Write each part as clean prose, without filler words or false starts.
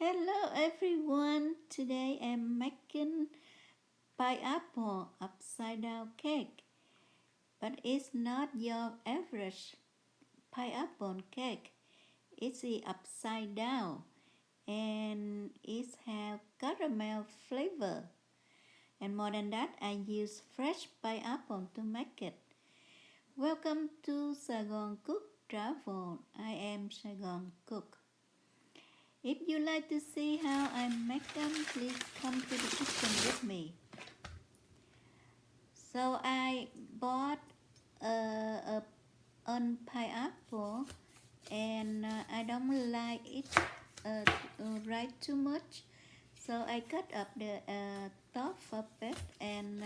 Hello everyone. Today I'm making pineapple upside down cake, but it's not your average pineapple cake. It's the upside down and it has caramel flavor. And more than that, I use fresh pineapple to make it. Welcome to Saigon Cook Travel. I am Saigon Cook. If you like to see how I make them, please come to the kitchen with me. So I bought a pineapple and I don't like it right too much. So I cut up the top of it and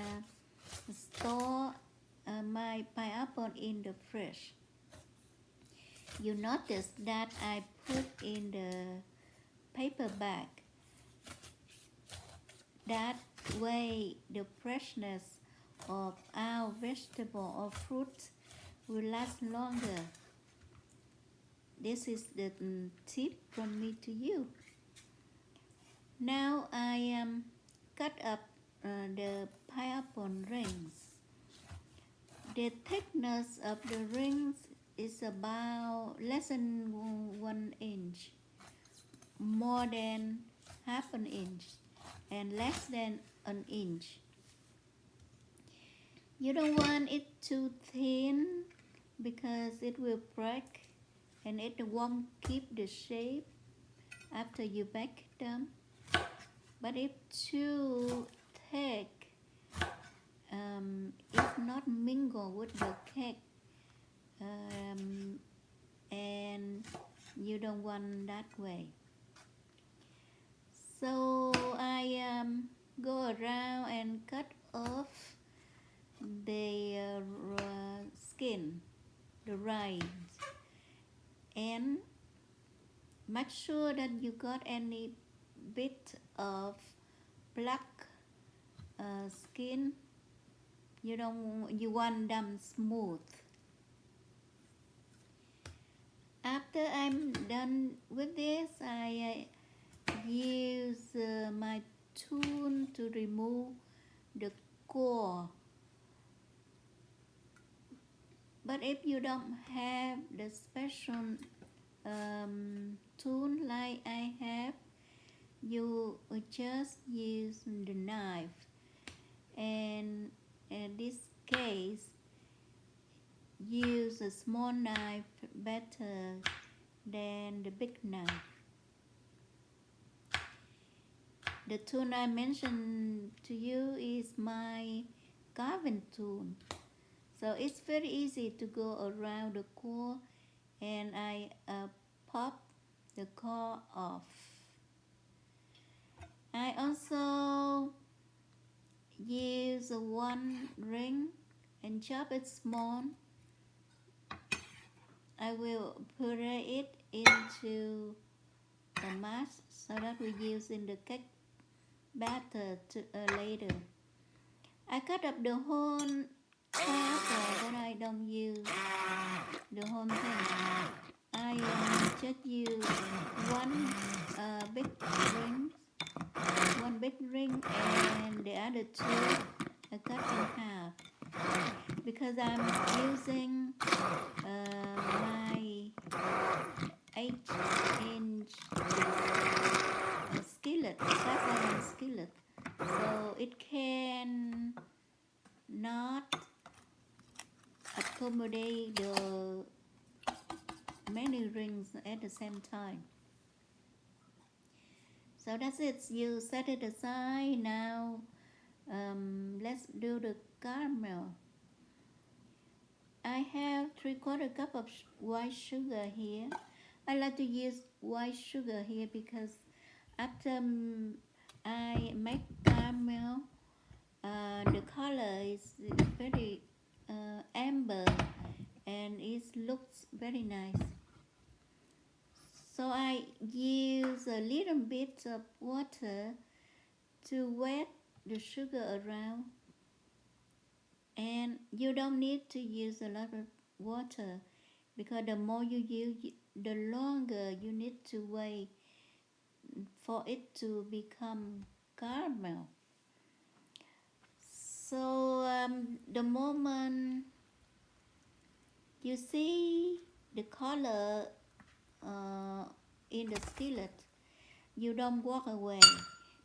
store my pineapple in the fridge. You notice that I put in the paper bag. That way the freshness of our vegetable or fruit will last longer. This is the tip from me to you. Now I cut up the pineapple rings. The thickness of the rings is about less than 1 inch, more than half an inch, and less than an inch. You don't want it too thin because it will break and it won't keep the shape after you bake them. But if too thick, it's not mingle with the cake, and you don't want that way. So I go around and cut off the skin, the rinds, and make sure that you got any bit of black skin. You want them smooth. After I'm done with this, I use my tool to remove the core. But if you don't have the special tool like I have, you just use the knife. And in this case, use a small knife better than the big knife. The tool I mentioned to you is my carving tool. So it's very easy to go around the core and I pop the core off. I also use one ring and chop it small. I will puree it into a mass so that we use in the cake batter later. I cut up the whole half, but I don't use the whole thing. I just use one big ring, and the other two I cut in half because I'm using my 8-inch skillet, cast iron skillet, so it can not accommodate the many rings at the same time. So that's it. You set it aside. Now let's do the caramel. I have 3/4 cup of white sugar here. I like to use white sugar here because after I make caramel, the color is very amber and it looks very nice. So I use a little bit of water to wet the sugar around, and you don't need to use a lot of water because the more you use, the longer you need to wait for it to become caramel. So the moment you see the color in the skillet, you don't walk away,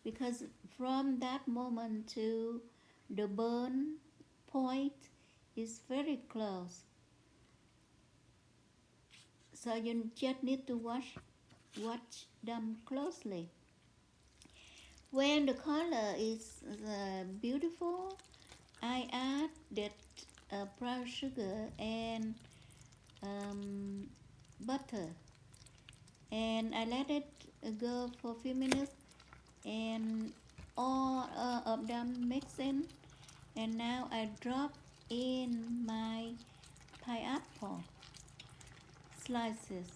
because from that moment to the burn point is very close. So you just need to watch them closely. When the color is beautiful, I added brown sugar and butter, and I let it go for a few minutes, and all of them mix in. And now I drop in my pineapple slices.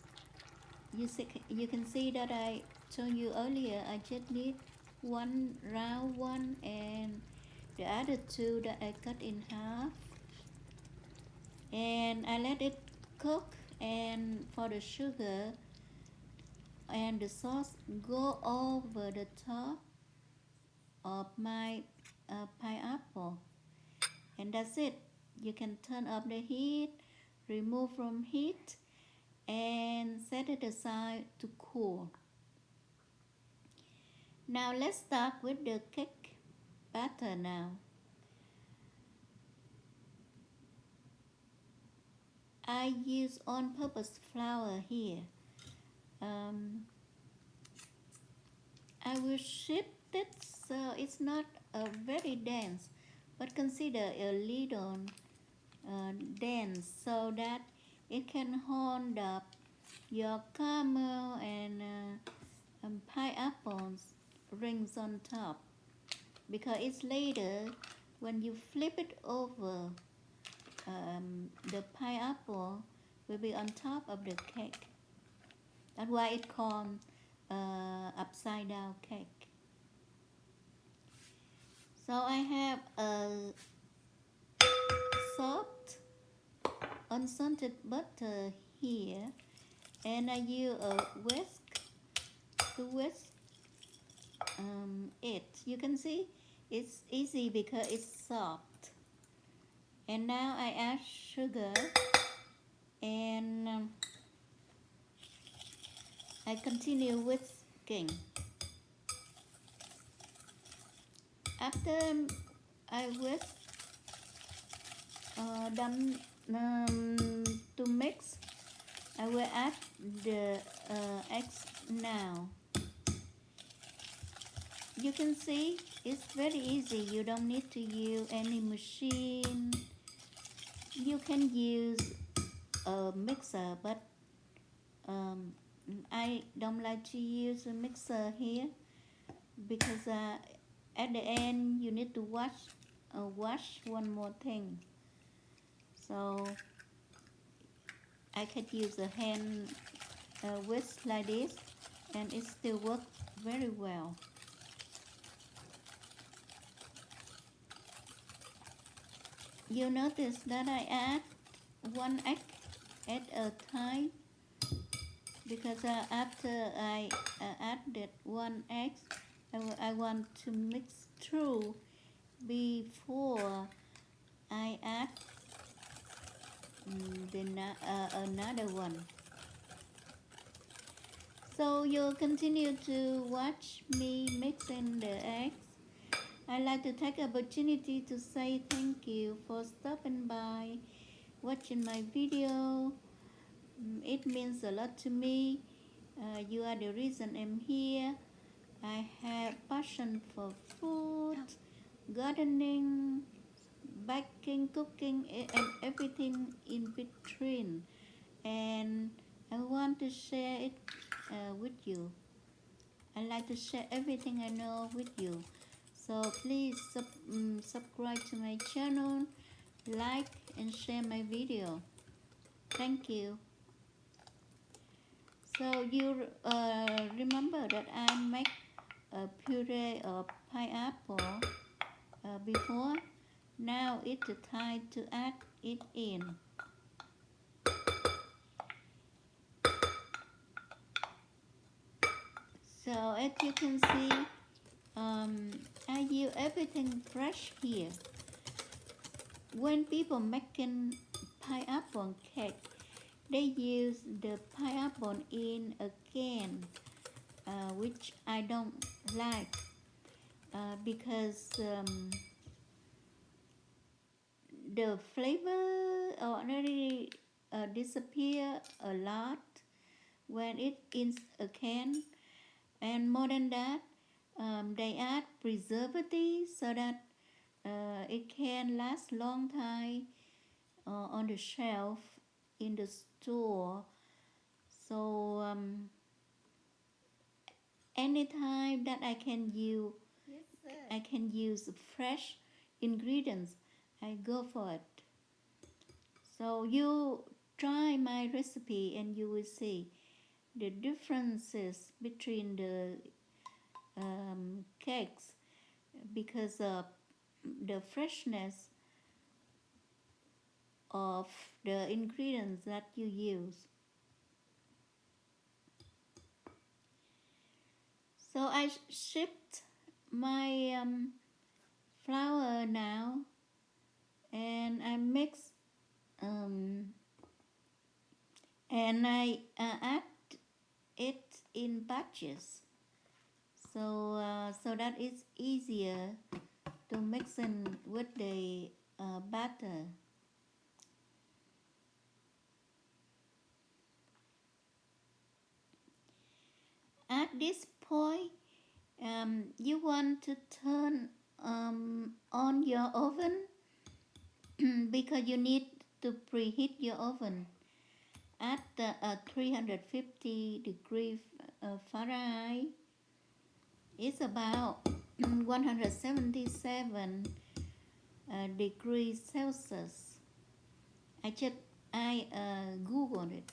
You can see that I told you earlier I just need one round one, and the other two that I cut in half, and I let it cook, and for the sugar and the sauce go over the top of my pineapple, and that's it. You can turn off the heat, remove from heat, and set it aside to cool. Now let's start with the cake batter now. I use on-purpose flour here. I will shift it so it's not very dense, but consider a little dense so that it can hold up your caramel and pineapples rings on top, because it's later when you flip it over, the pineapple will be on top of the cake. That's why it's called upside down cake. So I have a soft unsalted butter here, and I use a whisk to whisk it. You can see it's easy because it's soft. And now I add sugar, and I continue whisking. After I whisk them to mix, I will add the eggs now. You can see it's very easy. You don't need to use any machine. You can use a mixer, but I don't like to use a mixer here, because at the end you need to wash one more thing. So I could use a hand whisk like this, and it still works very well. You notice that I add one egg at a time, because after I added one egg, I want to mix through before I add another one. So you'll continue to watch me mixing the eggs. I'd like to take opportunity to say thank you for stopping by, watching my video. It means a lot to me. You are the reason I'm here. I have passion for food, gardening, baking, cooking, and everything in between. And I want to share it with you. I like to share everything I know with you. So please subscribe to my channel, like and share my video. Thank you. So you remember that I make a puree of pineapple before. Now it's the time to add it in. So as you can see, I use everything fresh here. When people making pineapple cake, they use the pineapple in a can, which I don't like because the flavor already disappear a lot when it in a can, and more than that, they add preservatives so that it can last long time on the shelf in the store. So anytime that I can use fresh ingredients, I go for it. So you try my recipe and you will see the differences between the cakes because of the freshness of the ingredients that you use. So I shipped my flour now, and I mix and I add it in batches, so that it's easier to mix in with the batter. At this point, you want to turn on your oven because you need to preheat your oven at 350 degree Fahrenheit. It's about 177 degrees Celsius. I googled it.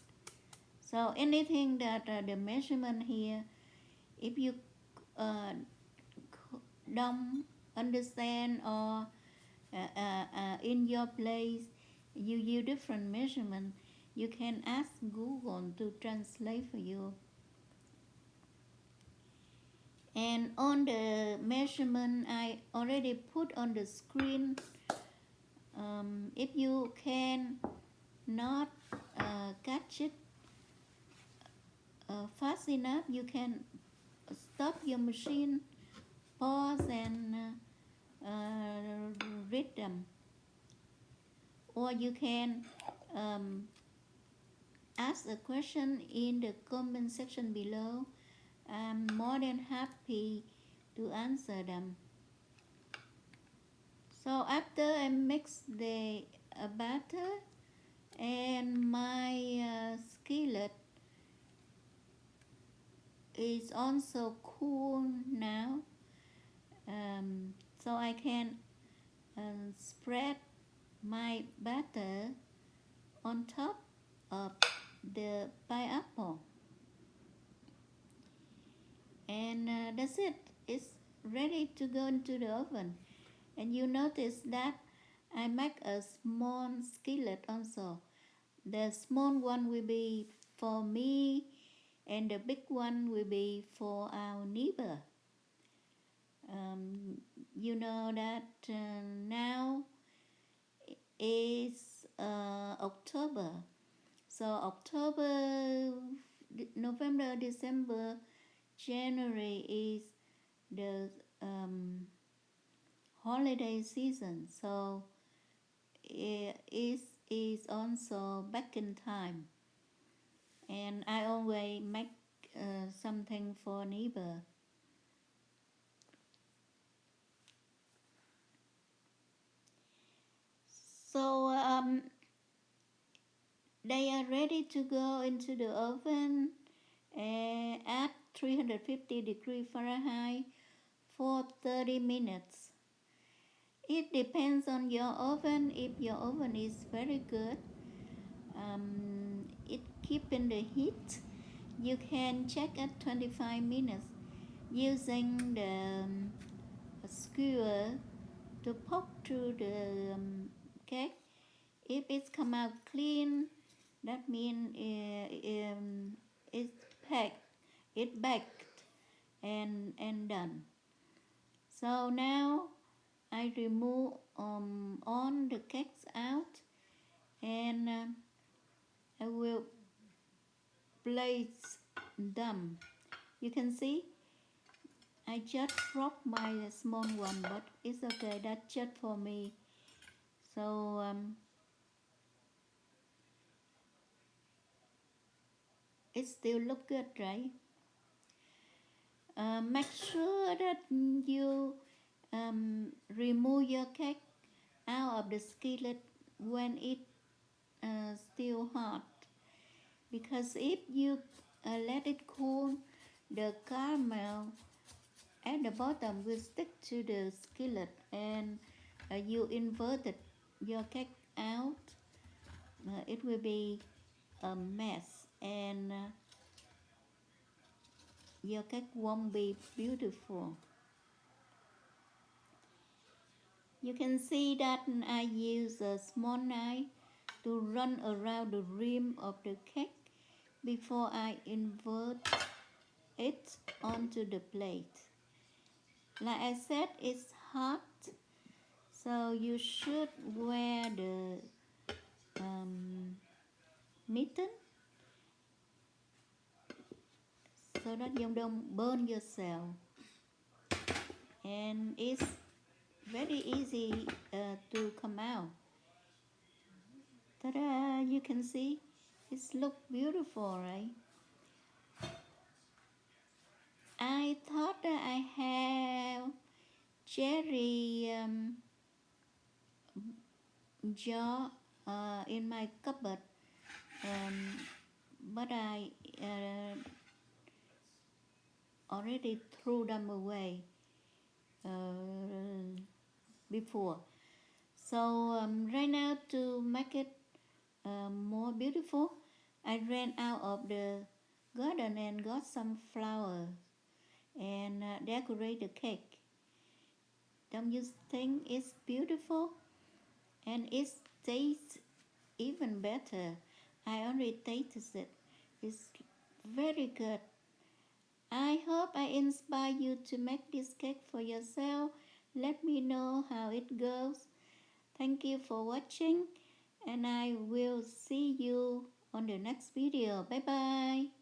So anything that the measurement here, if you uh, don't understand or in your place you use different measurement, you can ask Google to translate for you. And on the measurement I already put on the screen. If you can not catch it fast enough, you can stop your machine, pause, and read them. Or you can ask a question in the comment section below. I'm more than happy to answer them. So after I mix the batter and my skillet is also cool now, so I can spread my batter on top of the pineapple, and that's it. It's ready to go into the oven. And you notice that I make a small skillet also. The small one will be for me, and the big one will be for our neighbor. You know that now is October. So October, November, December, January is the holiday season. So it is also baking time. And I always make something for neighbor. So they are ready to go into the oven at 350 degree Fahrenheit for 30 minutes. It depends on your oven. If your oven is very good, it keeping the heat. You can check at 25 minutes using the skewer to poke through the cake. If it's come out clean, that means it's packed, it baked. and done. So now I remove all the cakes out, and I will place them. You can see I just broke my small one, but it's okay. That's just for me. So it still look good, right? Make sure that you remove your cake out of the skillet when it still hot, because if you let it cool, the caramel at the bottom will stick to the skillet, and you inverted your cake out, it will be a mess, and your cake won't be beautiful. You can see that I use a small knife to run around the rim of the cake before I invert it onto the plate. Like I said, it's hot, so you should wear the mitten so that you don't burn yourself. And it's very easy to come out. Ta-da! You can see it's look beautiful, right? I thought that I have cherry jar in my cupboard, um, but I already threw them away before. So right now, to make it more beautiful, I ran out of the garden and got some flowers and decorate the cake. Don't you think it's beautiful? And it tastes even better. I already tasted it. It's very good. I hope I inspire you to make this cake for yourself. Let me know how it goes. Thank you for watching, and I will see you on the next video. Bye bye.